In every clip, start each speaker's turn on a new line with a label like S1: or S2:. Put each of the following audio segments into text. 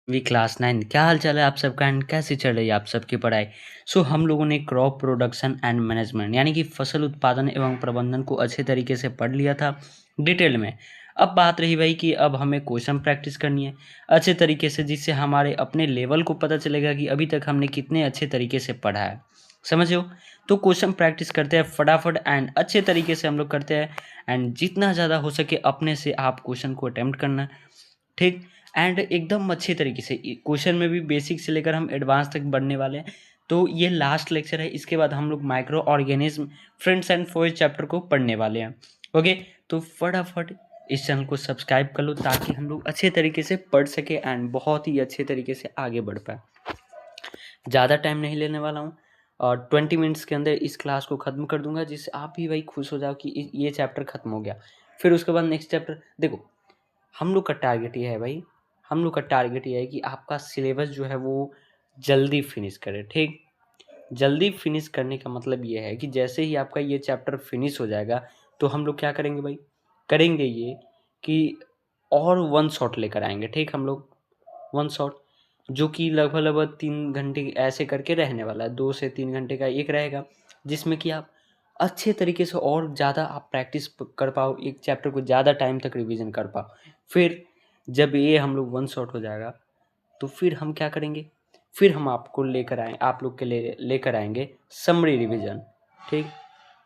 S1: We class 9 क्या हाल चाल है आप सबका एंड कैसी चल रही है आप सबकी पढ़ाई। हम लोगों ने क्रॉप प्रोडक्शन एंड मैनेजमेंट यानी कि फसल उत्पादन एवं प्रबंधन को अच्छे तरीके से पढ़ लिया था डिटेल में। अब बात रही भाई कि अब हमें क्वेश्चन प्रैक्टिस करनी है अच्छे तरीके से, जिससे हमारे अपने लेवल को पता चलेगा कि अभी तक हमने कितने अच्छे तरीके से पढ़ा है। समझ हो? तो क्वेश्चन प्रैक्टिस करते हैं फटाफट एंड अच्छे तरीके से हम लोग करते हैं। एंड जितना ज़्यादा हो सके अपने से आप क्वेश्चन को अटेम्प्ट करना, ठीक। एंड एकदम अच्छे तरीके से क्वेश्चन में भी बेसिक से लेकर हम एडवांस तक बढ़ने वाले हैं। तो ये लास्ट लेक्चर है, इसके बाद हम लोग microorganism friends and foes chapter को पढ़ने वाले हैं। ओके, तो फटाफट इस चैनल को सब्सक्राइब कर लो ताकि हम लोग अच्छे तरीके से पढ़ सके एंड बहुत ही अच्छे तरीके से आगे बढ़ पाए। ज़्यादा टाइम नहीं लेने वाला हूँ और 20 मिनट्स के अंदर इस क्लास को ख़त्म कर दूंगा, जिससे आप भी भाई खुश हो जाओ कि ये चैप्टर ख़त्म हो गया। फिर उसके बाद नेक्स्ट चैप्टर देखो। हम लोग का टारगेट ये है भाई, हम लोग का टारगेट ये है कि आपका सिलेबस जो है वो जल्दी फिनिश करे, ठीक। जल्दी फिनिश करने का मतलब ये है कि जैसे ही आपका ये चैप्टर फिनिश हो जाएगा तो हम लोग क्या करेंगे भाई, करेंगे ये कि और वन शॉट लेकर आएंगे, ठीक। हम लोग वन शॉट जो कि लगभग लगभग 3 घंटे ऐसे करके रहने वाला है, 2 से 3 घंटे का एक रहेगा, जिसमें कि आप अच्छे तरीके से और ज़्यादा आप प्रैक्टिस कर पाओ, एक चैप्टर को ज़्यादा टाइम तक रिवीजन कर पाओ। फिर जब ये हम लोग वन शॉट हो जाएगा तो फिर हम क्या करेंगे, फिर हम आपको लेकर आए आप लोग के लिए लेकर आएंगे समरी रिवीजन, ठीक।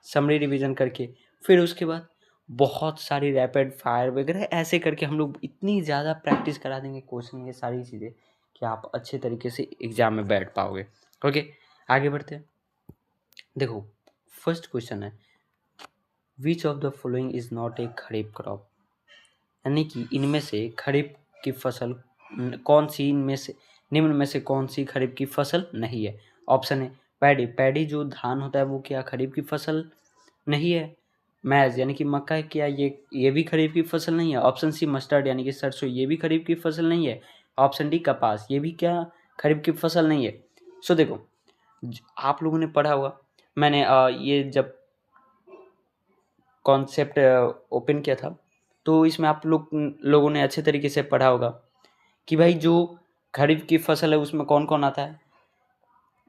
S1: समरी रिवीजन करके फिर उसके बाद बहुत सारी रैपिड फायर वगैरह ऐसे करके हम लोग इतनी ज़्यादा प्रैक्टिस करा देंगे क्वेश्चन, ये सारी चीज़ें कि आप अच्छे तरीके से एग्जाम में बैठ पाओगे। ओके, आगे बढ़ते हैं। देखो, फर्स्ट क्वेश्चन है विच of the following is not a kharif crop, यानी कि इनमें से खरीफ की फसल कौन सी, इनमें से निम्न में से कौन सी खरीफ की फसल नहीं है। ऑप्शन है पैडी, पैडी जो धान होता है वो क्या खरीफ की फसल नहीं है। मैज यानी कि मक्का है, क्या ये भी खरीफ की फसल नहीं है। ऑप्शन सी मस्टर्ड यानी कि सरसों, ये भी खरीफ की फसल नहीं है। ऑप्शन डी कपास, ये भी क्या खरीफ की फसल नहीं है। सो देखो, आप लोगों ने पढ़ा हुआ, मैंने ये जब कॉन्सेप्ट ओपन किया था तो इसमें आप लोगों ने अच्छे तरीके से पढ़ा होगा कि भाई जो खरीफ की फसल है उसमें कौन कौन आता है।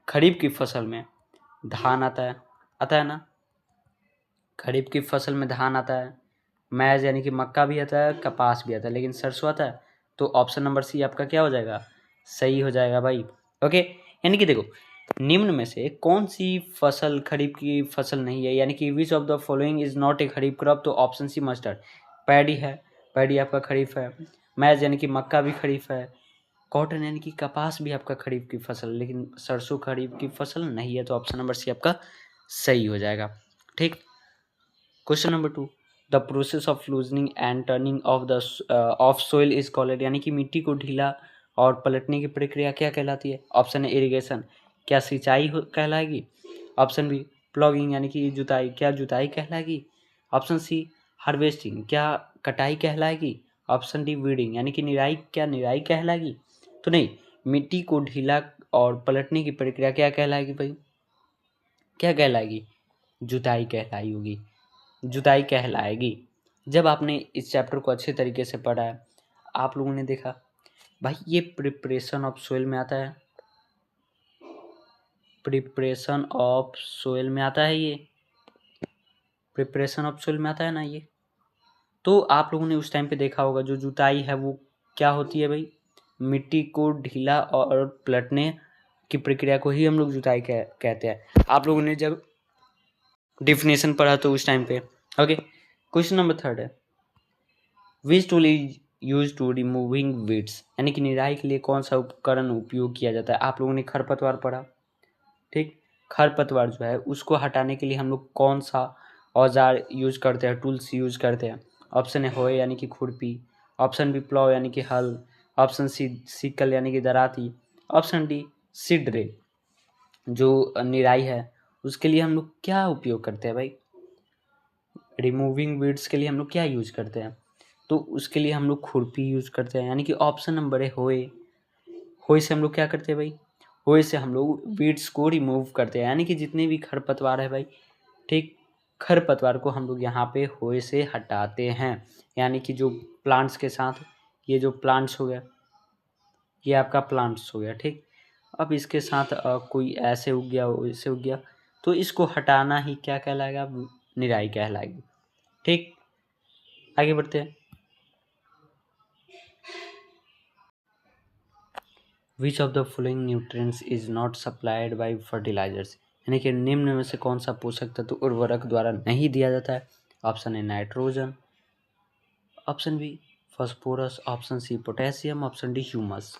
S1: खरीफ की फसल में धान आता है ना। खरीफ की फसल में धान आता है, मैज यानी कि मक्का भी आता है, कपास भी आता है, लेकिन सरसों आता है। तो ऑप्शन नंबर सी आपका क्या हो जाएगा, सही हो जाएगा भाई। ओके, यानी कि देखो निम्न में से कौन सी फसल खरीफ की फसल नहीं है, यानी कि विच of the following is not a kharif crop. तो ऑप्शन सी मस्टर्ड, पैडी है, पैडी आपका खरीफ है। मैज यानी कि मक्का भी खरीफ है। कॉटन यानी कि कपास भी आपका खरीफ की फसल, लेकिन सरसों खरीफ की फसल नहीं है। तो ऑप्शन नंबर सी आपका सही हो जाएगा, ठीक। Question number 2, the process of loosening and turning of the of soil is called, यानी कि मिट्टी को ढीला और पलटने की प्रक्रिया क्या कहलाती है। ऑप्शन ए इरिगेशन, क्या सिंचाई कहलाएगी। ऑप्शन बी प्लॉगिंग यानी कि जुताई, क्या जुताई कहलाएगी। ऑप्शन सी हार्वेस्टिंग, क्या कटाई कहलाएगी। ऑप्शन डी वीडिंग यानी कि निराई, क्या निराई कहलाएगी। तो नहीं, मिट्टी को ढीला और पलटने की प्रक्रिया क्या कहलाएगी भाई, क्या कहलाएगी, जुताई कहलाई होगी, जुताई कहलाएगी। जब आपने इस चैप्टर को अच्छे तरीके से पढ़ा है, आप लोगों ने देखा भाई ये प्रिपरेशन ऑफ सोइल में आता है, प्रिपरेशन ऑफ सोइल में आता है, ये प्रिपरेशन ऑफ सोइल में आता है ना ये। तो आप लोगों ने उस टाइम पे देखा होगा जो जुताई है वो क्या होती है भाई, मिट्टी को ढीला और पलटने की प्रक्रिया को ही हम लोग जुताई कहते हैं। आप लोगों ने जब डिफिनेशन पढ़ा तो उस टाइम पे। ओके, क्वेश्चन नंबर 3 है which tool is use to removing weeds, यानी कि निराई के लिए कौन सा उपकरण उपयोग किया जाता है। आप लोगों ने खरपतवार पढ़ा, ठीक। खरपतवार जो है उसको हटाने के लिए हम लोग कौन सा औजार यूज करते हैं, टूल्स यूज करते हैं। ऑप्शन है होए यानी कि खुरपी। ऑप्शन बी प्लॉ यानी कि हल। ऑप्शन सी सिकल यानी कि दराती। ऑप्शन डी सीड ड्रिल, जो निराई है उसके लिए हम लोग क्या उपयोग करते हैं भाई, रिमूविंग वीड्स के लिए हम लोग क्या यूज करते हैं। तो उसके लिए हम लोग खुरपी यूज करते हैं, यानी कि ऑप्शन नंबर है होए। होए से हम लोग क्या करते हैं भाई, होए से हम लोग वीड्स को रिमूव करते हैं, यानी कि जितने भी खरपतवार है भाई, ठीक। खरपतवार को हम लोग यहाँ पे होए से हटाते हैं, यानी कि जो प्लांट्स के साथ ये जो प्लांट्स हो गया, ये आपका प्लांट्स हो गया, ठीक। अब इसके साथ कोई ऐसे उग गया, वैसे उग गया, तो इसको हटाना ही क्या कहलाएगा? निराई कहलाएगी, ठीक। आगे बढ़ते हैं। Which of the following nutrients is not supplied by fertilisers, यानी कि निम्न में से कौन सा पोषक तत्व उर्वरक द्वारा नहीं दिया जाता है? Option A nitrogen, option B phosphorus, option C potassium, option D humus.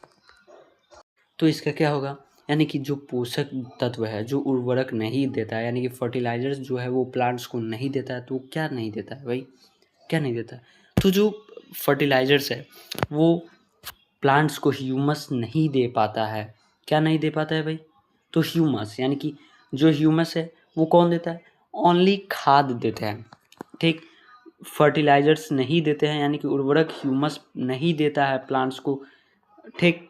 S1: तो इसका क्या होगा? यानी कि जो पोषक तत्व है जो उर्वरक नहीं देता है, यानी कि फर्टिलाइजर्स जो है वो प्लांट्स को नहीं देता है, तो वो क्या नहीं देता है भाई? क्या नहीं देता है? तो जो फर्टिलाइजर्स है वो प्लांट्स को ह्यूमस नहीं दे पाता है। क्या नहीं दे पाता है भाई? तो ह्यूमस, यानी कि जो ह्यूमस है वो कौन देता है? ओनली खाद देते हैं, ठीक। फर्टिलाइजर्स नहीं देते हैं, यानी कि उर्वरक ह्यूमस नहीं देता है प्लांट्स को, ठीक।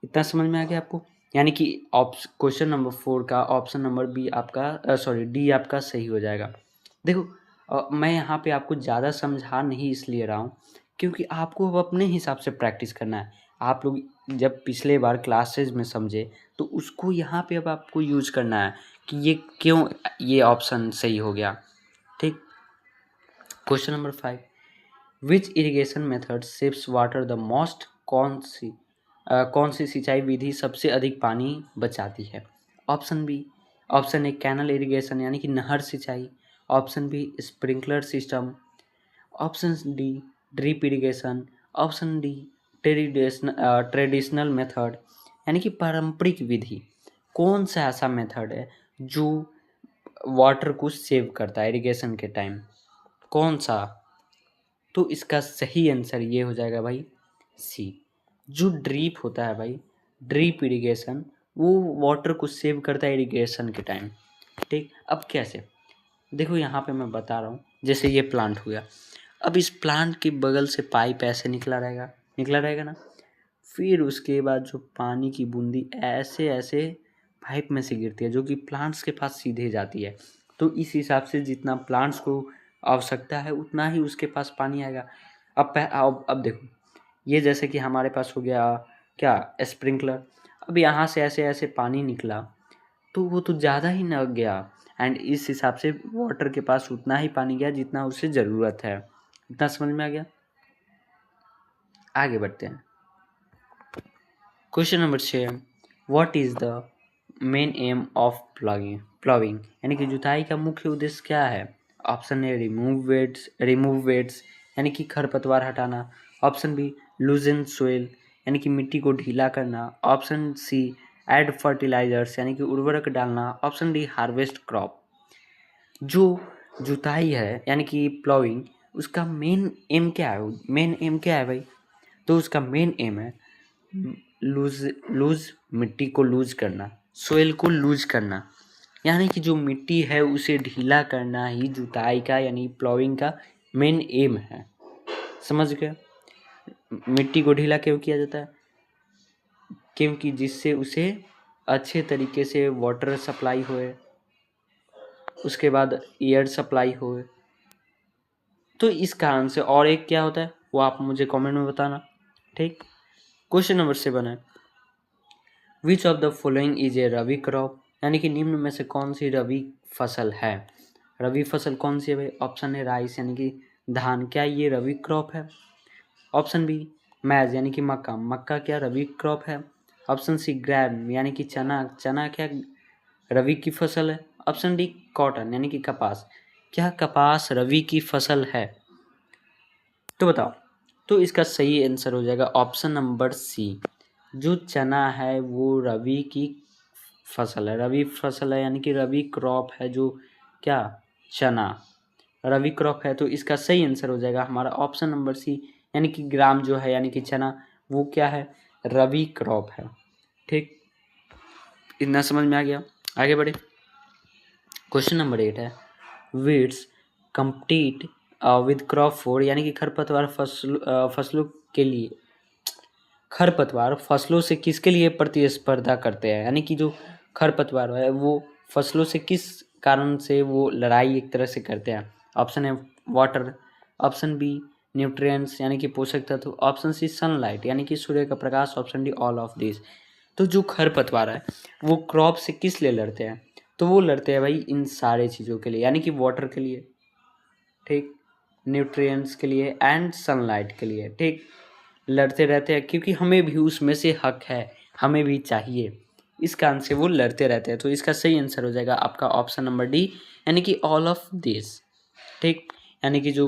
S1: इतना समझ में आ गया आपको? यानी कि क्वेश्चन नंबर 4 का ऑप्शन नंबर बी आपका सॉरी डी आपका सही हो जाएगा। देखो मैं यहाँ पे आपको ज़्यादा समझा नहीं इसलिए रहा हूँ क्योंकि आपको अब अपने हिसाब से प्रैक्टिस करना है। आप लोग जब पिछले बार क्लासेज में समझे तो उसको यहाँ पे अब आपको यूज करना है कि ये क्यों ये ऑप्शन सही हो गया, ठीक। Question number 5, which irrigation method saves water the most? कौन सी सिंचाई विधि सबसे अधिक पानी बचाती है? Option B, option A canal irrigation यानी कि नहर सिंचाई, option B sprinkler system, option D drip irrigation, option D traditional method यानी कि पारंपरिक विधि। कौन सा ऐसा मेथड है जो वाटर को सेव करता है इरिगेशन के टाइम? कौन सा? तो इसका सही आंसर ये हो जाएगा भाई सी, जो ड्रीप होता है भाई, ड्रीप इरिगेशन, वो वाटर को सेव करता है इरिगेशन के टाइम, ठीक। अब कैसे? देखो यहाँ पे मैं बता रहा हूँ, जैसे ये प्लांट हो गया, अब इस प्लांट के बगल से पाइप ऐसे निकला रहेगा ना, फिर उसके बाद जो पानी की बूंदी ऐसे ऐसे पाइप में से गिरती है जो कि प्लांट्स के पास सीधे जाती है। तो इस हिसाब से जितना प्लांट्स को आवश्यकता है उतना ही उसके पास पानी आएगा। अब देखो, ये जैसे कि हमारे पास हो गया क्या, स्प्रिंकलर। अब यहाँ से ऐसे ऐसे पानी निकला तो वो तो ज़्यादा ही न गया, एंड इस हिसाब से वाटर के पास उतना ही पानी गया जितना उसे ज़रूरत है। इतना समझ में आ गया? आगे बढ़ते हैं। Question number 6, what is the main aim of ploughing यानी कि जुताई का मुख्य उद्देश्य क्या है? ऑप्शन ए रिमूव वेट्स यानी कि खरपतवार हटाना, ऑप्शन बी लूजन सोइल यानी कि मिट्टी को ढीला करना, ऑप्शन सी ऐड फर्टिलाइजर्स यानी कि उर्वरक डालना, ऑप्शन डी हार्वेस्ट क्रॉप। जो जुताई है यानी कि प्लॉविंग, उसका मेन एम क्या है? मेन एम क्या है भाई? तो उसका मेन एम है लूज मिट्टी को लूज करना, सोइल को लूज करना, यानी कि जो मिट्टी है उसे ढीला करना ही जुताई का यानी प्लॉविंग का मेन एम है। समझ गए? मिट्टी को ढीला क्यों किया जाता है? क्योंकि जिससे उसे अच्छे तरीके से वाटर सप्लाई होए, उसके बाद एयर सप्लाई होए, तो इस कारण से। और एक क्या होता है वो आप मुझे कमेंट में बताना, ठीक। क्वेश्चन नंबर 7 है, विच of the following is a rabi crop यानी कि निम्न में से कौन सी रबी फसल है? रबी फसल कौन सी है भाई? ऑप्शन है राइस यानी कि धान, क्या ये रबी क्रॉप है? ऑप्शन बी मैज यानी कि मक्का क्या रबी क्रॉप है? ऑप्शन सी ग्रैम यानी कि चना क्या रबी की फसल है? ऑप्शन डी कॉटन यानी कि कपास, क्या कपास रबी की फसल है? तो बताओ। तो इसका सही आंसर हो जाएगा ऑप्शन नंबर सी, जो चना है वो रबी की फसल है, रबी फसल है यानी कि रबी क्रॉप है, जो क्या, चना रबी क्रॉप है। तो इसका सही आंसर हो जाएगा हमारा ऑप्शन नंबर सी, यानी कि ग्राम जो है यानी कि चना, वो क्या है, रबी क्रॉप है, ठीक। इतना समझ में आ गया? आगे बढ़े। क्वेश्चन नंबर 8 है, weeds compete with crop four यानी कि फसलों के लिए, खरपतवार फसलों से किसके लिए प्रतिस्पर्धा करते हैं? यानी कि जो खरपतवार है वो फसलों से किस कारण से वो लड़ाई एक तरह से करते हैं? ऑप्शन है वाटर, ऑप्शन बी न्यूट्रिएंट्स यानी कि पोषक तत्व, ऑप्शन सी सनलाइट यानी कि सूर्य का प्रकाश, option D all of this. तो जो खरपतवार है वो क्रॉप से किस लिए लड़ते हैं, तो वो लड़ते हैं भाई इन सारे चीज़ों के लिए, यानी कि वाटर के लिए, ठीक, न्यूट्रिएंट्स के लिए एंड सनलाइट के लिए, ठीक, लड़ते रहते हैं क्योंकि हमें भी उसमें से हक है, हमें भी चाहिए, इस कारण से वो लड़ते रहते हैं। तो इसका सही आंसर हो जाएगा आपका ऑप्शन नंबर डी, यानी कि ऑल ऑफ दिस, ठीक, यानी कि जो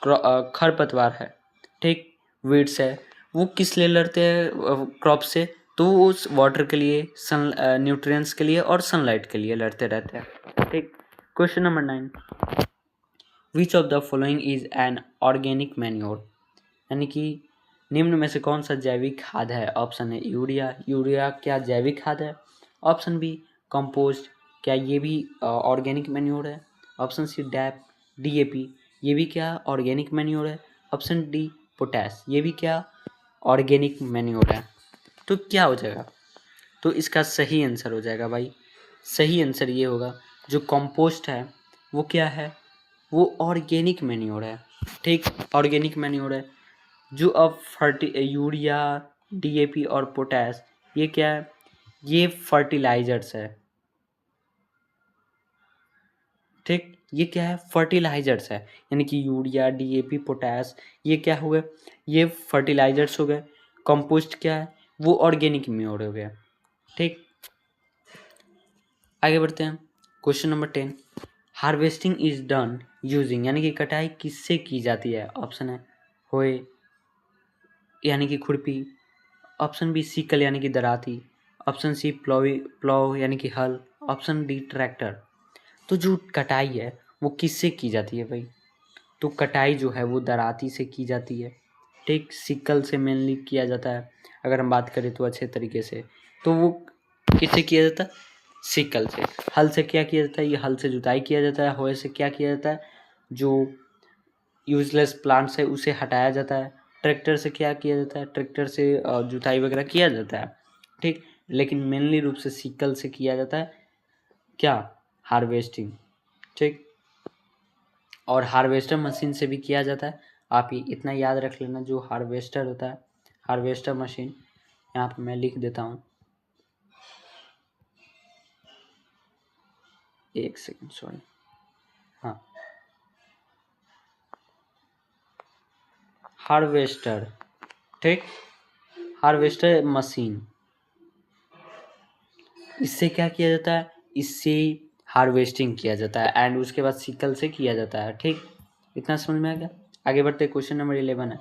S1: खरपतवार है, ठीक, वीड्स है, वो किस लिए लड़ते हैं क्रॉप से, तो वो उस वाटर के लिए, सन न्यूट्रिएंट्स के लिए और सनलाइट के लिए लड़ते रहते हैं, ठीक। Question number 9, which of the following is an organic manure, यानी कि निम्न में से कौन सा जैविक खाद है। ऑप्शन है यूरिया, यूरिया क्या जैविक खाद है। ऑप्शन बी कंपोस्ट, क्या ये भी ऑर्गेनिक मैन्योर है। ऑप्शन सी डैप, डीएपी, ये भी क्या ऑर्गेनिक मैन्योर है। ऑप्शन डी पोटैश, ये भी क्या ऑर्गेनिक मैन्योर है। तो क्या हो जाएगा, तो इसका सही आंसर हो जाएगा भाई, सही आंसर ये होगा जो कंपोस्ट है वो क्या है, वो ऑर्गेनिक मैन्योर है, ठीक, ऑर्गेनिक मैन्योर है। जो अब यूरिया, डीएपी और पोटैश, ये क्या है, ये फर्टिलाइजर्स है, ठीक, ये क्या है फर्टिलाइजर्स है, यानी कि यूरिया, डीएपी, पोटैश, ये क्या हो गए, ये फर्टिलाइजर्स हो गए। कंपोस्ट क्या है, वो ऑर्गेनिक मैन्योर हो गया, ठीक। आगे बढ़ते हैं, question number 10, harvesting is done using, यानी कि कटाई किससे की जाती है। ऑप्शन है होए यानी कि खुरपी, ऑप्शन बी सिकल यानी कि दराती, ऑप्शन सी प्लॉव यानी कि हल, ऑप्शन डी ट्रैक्टर। तो जो कटाई है वो किससे की जाती है भाई, तो कटाई जो है वो दराती से की जाती है, ठीक, सिकल से मेनली किया जाता है अगर हम बात करें तो अच्छे तरीके से, तो वो किससे किया जाता है, सिकल से। हल से क्या किया जाता है, ये हल से जुताई किया जाता है। होए से क्या किया जाता है, जो यूजलेस प्लांट्स है उसे हटाया जाता है। ट्रैक्टर से क्या किया जाता है, ट्रैक्टर से जुताई वगैरह किया जाता है, ठीक, लेकिन मेनली रूप से सिकल से किया जाता है क्या, हार्वेस्टिंग, ठीक, और हार्वेस्टर मशीन से भी किया जाता है। आप ये इतना याद रख लेना, जो हार्वेस्टर होता है, हार्वेस्टर मशीन, यहाँ पे मैं लिख देता हूँ, एक सेकंड सॉरी, हाँ, हार्वेस्टर, ठीक, हार्वेस्टर मशीन, इससे क्या किया जाता है, इससे हार्वेस्टिंग किया जाता है एंड उसके बाद सिकल से किया जाता है, ठीक, इतना समझ में आ गया। आगे बढ़ते, क्वेश्चन नंबर 11 है,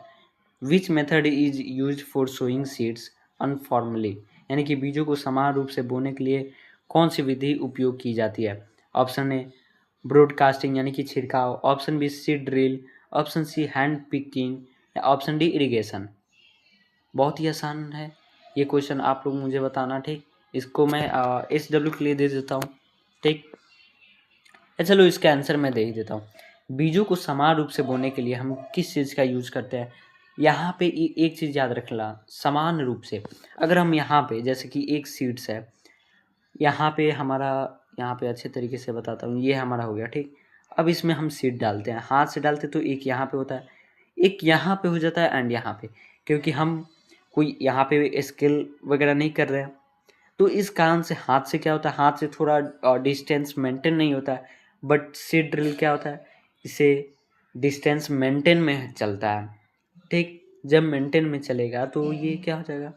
S1: which method is use for sowing seeds uniformly, यानी कि बीजों को समान रूप से बोने के लिए कौन सी विधि उपयोग की जाती है। ऑप्शन ए ब्रॉडकास्टिंग यानी कि छिड़काव, option B seed drill, option C hand picking, या ऑप्शन डी इरिगेशन। बहुत ही आसान है ये क्वेश्चन, आप लोग मुझे बताना, ठीक, इसको मैं SW के लिए दे देता हूँ, ठीक, चलो इसका आंसर मैं दे ही देता हूँ। बीजों को समान रूप से बोने के लिए हम किस चीज़ का यूज करते हैं, यहाँ पे एक चीज़ याद रखना, समान रूप से, अगर हम यहाँ पे जैसे कि एक सीड्स है, यहाँ पे हमारा, यहाँ पे अच्छे तरीके से बताता हूँ, ये हमारा हो गया, ठीक, अब इसमें हम सीड डालते हैं, हाथ से डालते तो एक यहाँ पे होता है, एक यहाँ पे हो जाता है एंड यहाँ पे, क्योंकि हम कोई यहाँ पे स्किल वगैरह नहीं कर रहे हैं, तो इस कारण से हाथ से क्या होता है, हाथ से थोड़ा डिस्टेंस मेंटेन नहीं होता है, बट सीड ड्रिल क्या होता है, इसे डिस्टेंस मेंटेन में चलता है, ठीक, जब मेंटेन में चलेगा तो ये क्या हो जाएगा,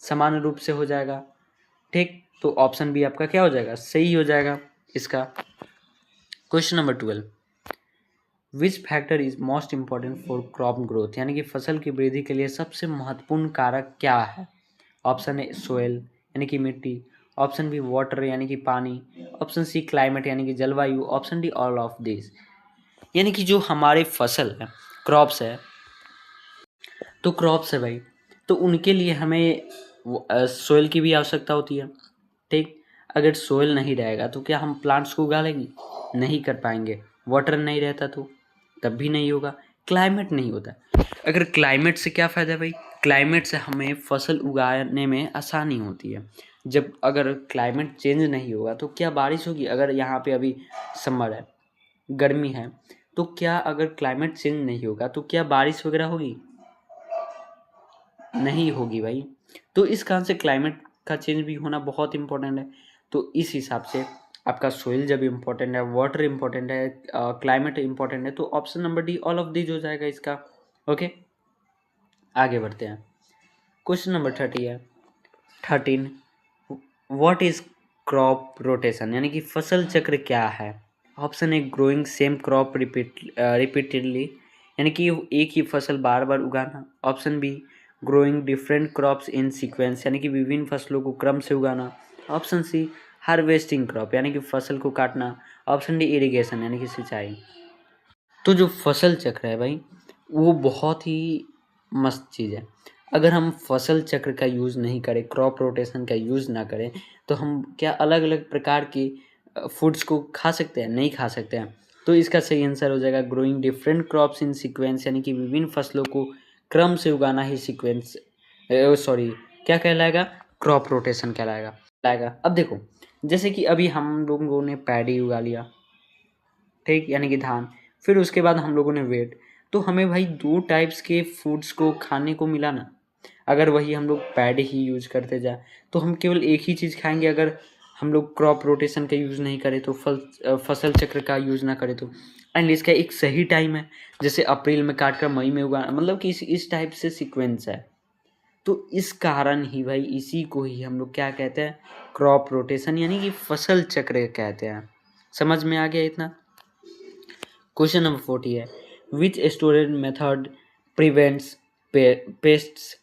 S1: समान रूप से हो जाएगा, ठीक, तो ऑप्शन बी आपका क्या हो जाएगा, सही हो जाएगा इसका। Question number 12, which factor is most important for crop growth, यानी कि फसल की वृद्धि के लिए सबसे महत्वपूर्ण कारक क्या है। ऑप्शन ए सोयल यानी कि मिट्टी, ऑप्शन बी वाटर यानी कि पानी, ऑप्शन सी क्लाइमेट यानी कि जलवायु, option D all of this. यानी कि जो हमारे फसल है, क्रॉप्स है, तो क्रॉप्स है भाई, तो उनके लिए हमें सोयल की भी आवश्यकता होती है, ठीक, अगर सोयल नहीं रहेगा तो क्या हम प्लांट्स को उगा लेंगे, नहीं कर पाएंगे। वाटर नहीं रहता तो तब भी नहीं होगा। क्लाइमेट नहीं होता, अगर क्लाइमेट से क्या फ़ायदा है भाई, क्लाइमेट से हमें फसल उगाने में आसानी होती है। जब अगर क्लाइमेट चेंज नहीं होगा तो क्या बारिश होगी, अगर यहाँ पे अभी समर है, गर्मी है, तो क्या अगर क्लाइमेट चेंज नहीं होगा तो क्या बारिश वगैरह होगी? नहीं होगी भाई। तो इस कारण से क्लाइमेट का चेंज भी होना बहुत इंपॉर्टेंट है। तो इस हिसाब से आपका सोइल जब इम्पोर्टेंट है, वाटर इम्पोर्टेंट है, क्लाइमेट इम्पोर्टेंट है, तो option number D all of these हो जाएगा इसका। ओके, आगे बढ़ते हैं। Question number 13 what is crop rotation, यानी कि फसल चक्र क्या है? Option a growing same crop repeatedly, यानी कि एक ही फसल बार बार उगाना। Option B growing different crops इन सीक्वेंस, यानी कि विभिन्न फसलों को क्रम से उगाना। ऑप्शन सी हार्वेस्टिंग क्रॉप, यानी कि फसल को काटना। ऑप्शन डी इरिगेशन, यानी कि सिंचाई। तो जो फसल चक्र है भाई, वो बहुत ही मस्त चीज़ है। अगर हम फसल चक्र का यूज़ नहीं करें, क्रॉप रोटेशन का यूज़ ना करें, तो हम क्या अलग अलग प्रकार के फूड्स को खा सकते हैं? नहीं खा सकते हैं। तो इसका सही आंसर हो जाएगा ग्रोइंग डिफरेंट क्रॉप्स इन सीक्वेंस, यानी कि विभिन्न फसलों को क्रम से उगाना ही सीक्वेंस सॉरी क्या कहलाएगा? क्रॉप रोटेशन कहलाएगा। अब देखो, जैसे कि अभी हम लोगों ने पैडी उगा लिया, ठीक, यानी कि धान। फिर उसके बाद हम लोगों ने वेट, तो हमें भाई 2 टाइप्स के फूड्स को खाने को मिला ना। अगर वही हम लोग पैडी ही यूज़ करते जाए तो हम केवल एक ही चीज़ खाएंगे। अगर हम लोग क्रॉप रोटेशन का यूज़ नहीं करें तो फसल चक्र का यूज़ ना करें तो। एंड इसका एक सही टाइम है, जैसे अप्रैल में काट कर मई में उगाना, मतलब कि इस टाइप से सीक्वेंस है। तो इस कारण ही भाई इसी को ही हम लोग क्या कहते हैं? क्रॉप रोटेशन, यानी कि फसल चक्र कहते हैं। समझ में आ गया इतना? क्वेश्चन नंबर 40 है which storage method prevents pests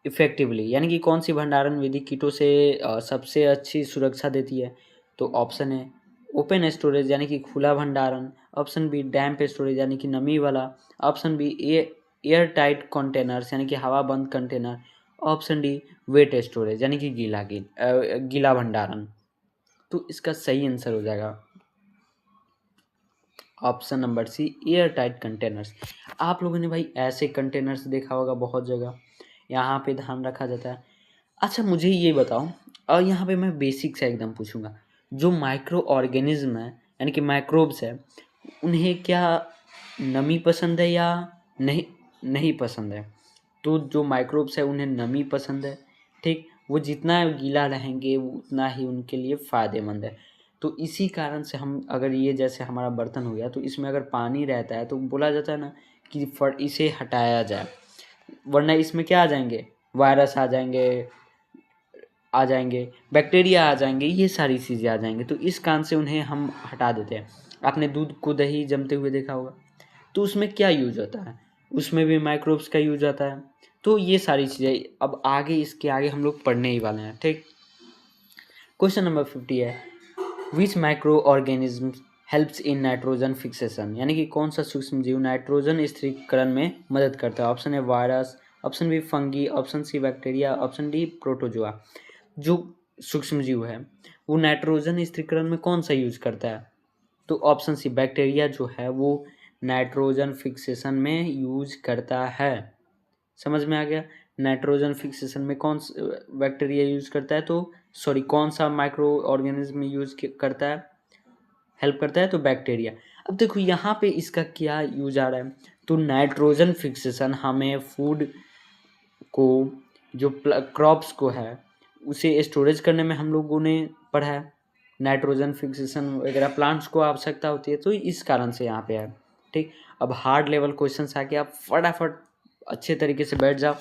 S1: effectively, यानी कि कौन सी भंडारण विधि कीटों से सबसे अच्छी सुरक्षा देती है? तो ऑप्शन है ओपन स्टोरेज, यानी कि खुला भंडारण। ऑप्शन बी डैम्प स्टोरेज, यानी कि नमी वाला। Option B air tight containers, यानी कि हवा बंद container. Option D wet storage, यानी कि गीला भंडारण। तो इसका सही आंसर हो जाएगा option number C air tight containers. आप लोगों ने भाई ऐसे कंटेनर्स देखा होगा बहुत जगह, यहाँ पे धान रखा जाता है। अच्छा मुझे ये बताओ, और यहाँ पे मैं बेसिक से एकदम पूछूंगा, जो माइक्रो ऑर्गेनिज्म है यानी कि माइक्रोब्स है, उन्हें क्या नमी पसंद है या नहीं नहीं पसंद है? तो जो माइक्रोब्स है उन्हें नमी पसंद है, ठीक। वो जितना गीला रहेंगे वो उतना ही उनके लिए फ़ायदेमंद है। तो इसी कारण से हम अगर ये जैसे हमारा बर्तन हो गया तो इसमें अगर पानी रहता है तो बोला जाता है ना कि इसे हटाया जाए, वरना इसमें क्या आ जाएंगे? वायरस आ जाएंगे, बैक्टीरिया आ जाएंगे, ये सारी चीज़ें आ जाएंगे। तो इस कारण से उन्हें हम हटा देते हैं। आपने दूध को दही जमते हुए देखा होगा, तो उसमें क्या यूज होता है? उसमें भी माइक्रोब्स का यूज आता है। तो ये सारी चीज़ें अब आगे इसके आगे हम लोग पढ़ने ही वाले हैं, ठीक। क्वेश्चन नंबर 50 है which microorganism helps in nitrogen fixation, यानी कि कौन सा सूक्ष्म जीव नाइट्रोजन स्थिरीकरण में मदद करता है? ऑप्शन है virus, option B fungi, option C bacteria, option D protozoa. जो सूक्ष्म जीव है वो नाइट्रोजन स्थिरीकरण में कौन सा यूज करता है? तो ऑप्शन सी बैक्टीरिया जो है वो नाइट्रोजन फिक्सेशन में यूज करता है। समझ में आ गया? नाइट्रोजन फिक्सेशन में कौन बैक्टीरिया यूज करता है, तो सॉरी कौन सा माइक्रो ऑर्गेनिज्म यूज करता है, हेल्प करता है? तो बैक्टीरिया। अब देखो यहाँ पे इसका क्या यूज आ रहा है, तो नाइट्रोजन फिक्सेशन हमें फूड को, जो क्रॉप्स को है उसे स्टोरेज करने में हम लोगों ने पढ़ा है। नाइट्रोजन फिक्सेशन वगैरह प्लांट्स को आवश्यकता होती है, तो इस कारण से यहाँ पे है, ठीक। अब हार्ड लेवल क्वेश्चन आके आप फटाफट अच्छे तरीके से बैठ जाओ।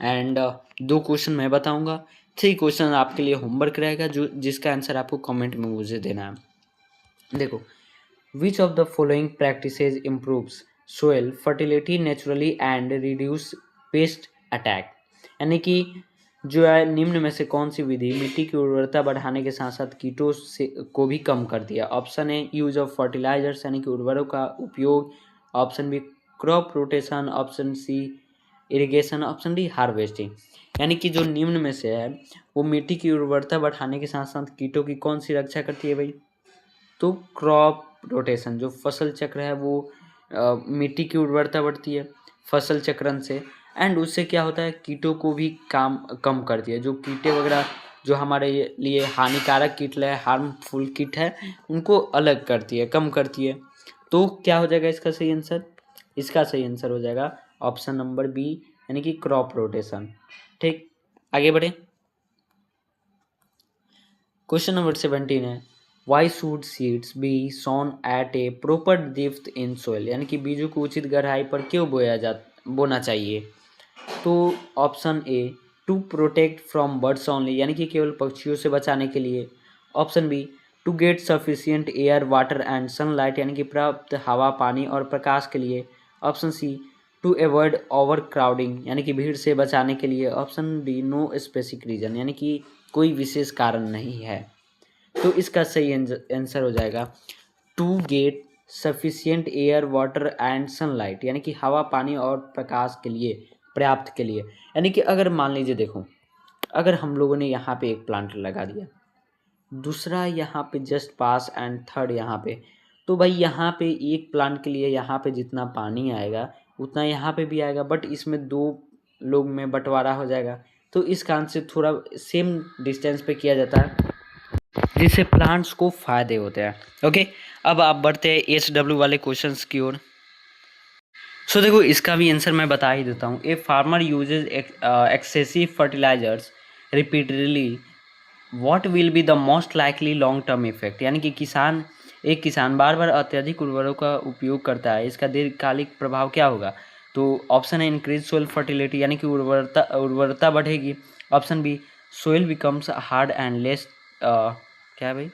S1: एंड 2 क्वेश्चन मैं बताऊंगा, 3 क्वेश्चन आपके लिए होमवर्क रहेगा, जो जिसका आंसर आपको कमेंट में मुझे देना है। देखो, विच of the following practices improves soil fertility naturally and reduce paste attack, यानी कि जो है निम्न में से कौन सी विधि मिट्टी की उर्वरता बढ़ाने के साथ साथ कीटों से को भी कम करती है? Option A use of fertilisers, यानी कि उर्वरकों का उपयोग। Option B crop rotation. Option C irrigation. Option D harvesting. यानी कि जो निम्न में से है वो मिट्टी की उर्वरता बढ़ाने के साथ साथ कीटों की कौन सी रक्षा करती है भाई? तो क्रॉप रोटेशन, जो फसल चक्र है वो मिट्टी की उर्वरता बढ़ती है फसल चक्रण से। एंड उससे क्या होता है, कीटों को भी काम कम करती है। जो कीटे वगैरह जो हमारे लिए हानिकारक कीट है, हार्मफुल कीट है, उनको अलग करती है, कम करती है। तो क्या हो जाएगा इसका सही आंसर? इसका सही आंसर हो जाएगा ऑप्शन नंबर बी, यानी कि क्रॉप रोटेशन। ठीक, आगे बढ़े। क्वेश्चन नंबर 17 है, why should seeds be sown at a proper depth in soil, यानी कि बीजों को उचित गहराई पर क्यों बोना चाहिए? तो option A, to protect from birds only, यानी कि केवल पक्षियों से बचाने के लिए। Option B, to get sufficient air water and sunlight, यानी कि पर्याप्त हवा पानी और प्रकाश के लिए। Option C, to avoid overcrowding, यानी कि भीड़ से बचाने के लिए। Option D, no specific reason, यानी कि कोई विशेष कारण नहीं है। तो इसका सही आंसर हो जाएगा to get sufficient air water and sunlight, यानी कि हवा पानी और प्रकाश के लिए, पर्याप्त के लिए। यानी कि अगर मान लीजिए देखो, अगर हम लोगों ने यहाँ पे एक प्लांट लगा दिया, दूसरा यहाँ पे जस्ट पास एंड थर्ड यहाँ पे, तो भाई यहाँ पे एक प्लांट के लिए यहाँ पे जितना पानी आएगा उतना यहाँ पे भी आएगा, बट इसमें 2 लोग में बंटवारा हो जाएगा। तो इस कारण से थोड़ा सेम डिस्टेंस पे किया जाता है, जिससे प्लांट्स को फायदे होते हैं। ओके, अब आप बढ़ते हैं SW वाले क्वेश्चंस की ओर। सो देखो, इसका भी आंसर मैं बता ही देता हूँ। A farmer uses excessive fertilisers repeatedly, what will be the most likely long term effect, यानी कि एक किसान बार बार अत्यधिक उर्वरकों का उपयोग करता है, इसका दीर्घकालिक प्रभाव क्या होगा? तो ऑप्शन है इंक्रीज सोइल फर्टिलिटी, यानी कि उर्वरता बढ़ेगी। Option B, soil becomes hard and less क्या है भाई,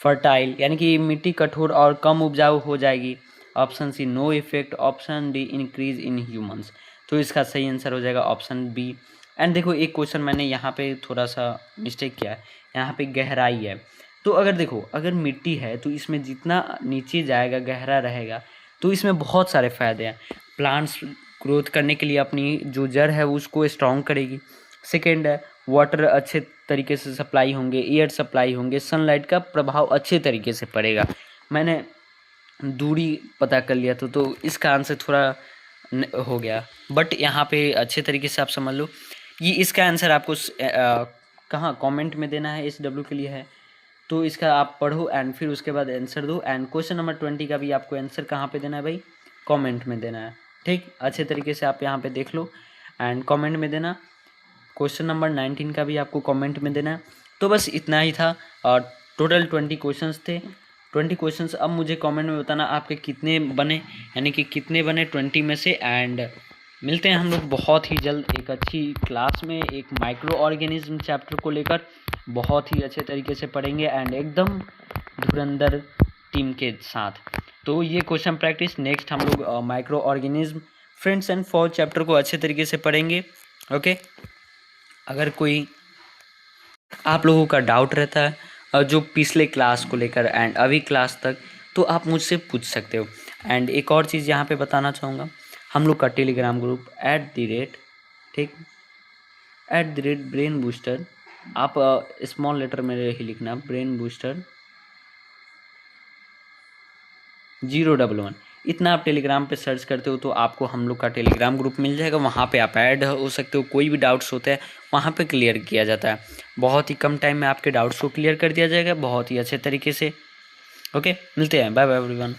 S1: फर्टाइल, यानी कि मिट्टी कठोर और कम उपजाऊ हो जाएगी। Option C, no effect. Option D, increase in humans. तो इसका सही आंसर हो जाएगा ऑप्शन बी। एंड देखो, एक क्वेश्चन मैंने यहाँ पे थोड़ा सा मिस्टेक किया है, यहाँ पे गहराई है। तो अगर देखो, अगर मिट्टी है तो इसमें जितना नीचे जाएगा गहरा रहेगा, तो इसमें बहुत सारे फायदे हैं। प्लांट्स ग्रोथ करने के लिए अपनी जो जड़ है उसको स्ट्रॉन्ग करेगी। सेकेंड है, वाटर अच्छे तरीके से सप्लाई होंगे, एयर सप्लाई होंगे, सनलाइट का प्रभाव अच्छे तरीके से पड़ेगा। मैंने दूरी पता कर लिया तो इसका आंसर थोड़ा हो गया, बट यहाँ पे अच्छे तरीके से आप समझ लो। ये इसका आंसर आपको कहाँ कमेंट में देना है, SW के लिए है, तो इसका आप पढ़ो एंड फिर उसके बाद आंसर दो। एंड क्वेश्चन नंबर 20 का भी आपको आंसर कहाँ पे देना है भाई? कमेंट में देना है। ठीक, अच्छे तरीके से आप यहाँ पे देख लो एंड कमेंट में देना। क्वेश्चन नंबर 19 का भी आपको कमेंट में देना है। तो बस इतना ही था, और टोटल 20 क्वेश्चंस थे। 20 क्वेश्चंस अब मुझे कमेंट में बताना आपके कितने बने, यानी कि कितने बने 20 में से। एंड मिलते हैं हम लोग बहुत ही जल्द एक अच्छी क्लास में, एक माइक्रो ऑर्गेनिज्म चैप्टर को लेकर बहुत ही अच्छे तरीके से पढ़ेंगे एंड एकदम धुरंधर टीम के साथ। तो ये क्वेश्चन प्रैक्टिस, नेक्स्ट हम लोग microorganism friends and for chapter को अच्छे तरीके से पढ़ेंगे। ओके, अगर कोई आप लोगों का डाउट रहता है जो पिछले क्लास को लेकर एंड अभी क्लास तक, तो आप मुझसे पूछ सकते हो। एंड एक और चीज़ यहाँ पे बताना चाहूँगा, हम लोग का टेलीग्राम ग्रुप @ ब्रेन बूस्टर, आप स्मॉल लेटर में ही लिखना, ब्रेन बूस्टर 011, इतना आप टेलीग्राम पे सर्च करते हो तो आपको हम लोग का टेलीग्राम ग्रुप मिल जाएगा। वहाँ पे आप ऐड हो सकते हो, कोई भी डाउट्स होते हैं वहाँ पे क्लियर किया जाता है। बहुत ही कम टाइम में आपके डाउट्स को क्लियर कर दिया जाएगा, बहुत ही अच्छे तरीके से। ओके, मिलते हैं, बाय बाय एवरीवन।